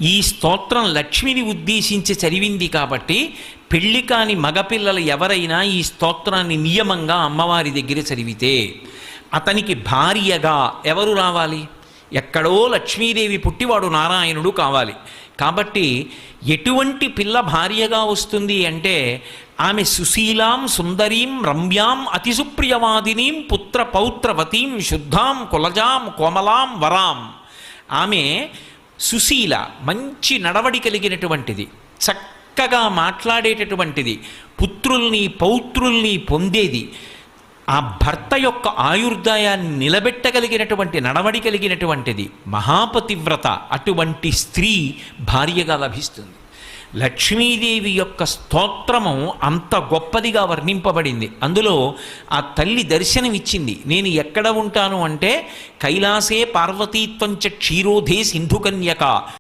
ఈ స్తోత్రం లక్ష్మిని ఉద్దేశించి చదివింది కాబట్టి పెళ్లి కాని మగపిల్లలు ఎవరైనా ఈ స్తోత్రాన్ని నియమంగా అమ్మవారి దగ్గర చదివితే అతనికి భార్యగా ఎవరు రావాలి? ఎక్కడో లక్ష్మీదేవి పుట్టివాడు నారాయణుడు కావాలి. కాబట్టి ఎటువంటి పిల్ల భార్యగా వస్తుంది అంటే ఆమె సుశీలాం సుందరీం రమ్యాం అతిసుప్రియవాదినీం పుత్ర పౌత్రవతీం శుద్ధాం కులజాం కోమలాం వరాం. ఆమె సుశీల, మంచి నడవడి కలిగినటువంటిది, చక్కగా మాట్లాడేటటువంటిది, పుత్రుల్ని పౌత్రుల్ని పొందేది, ఆ భర్త యొక్క ఆయుర్దాయాన్ని నిలబెట్టగలిగినటువంటి నడవడి కలిగినటువంటిది, మహాపతివ్రత. అటువంటి స్త్రీ భార్యగా లభిస్తుంది. లక్ష్మీదేవి యొక్క స్తోత్రము అంత గొప్పదిగా వర్ణింపబడింది. అందులో ఆ తల్లి దర్శనమిచ్చింది. నేను ఎక్కడ ఉంటాను అంటే కైలాసే పార్వతీత్వంచ క్షీరోధే సింధుకన్యక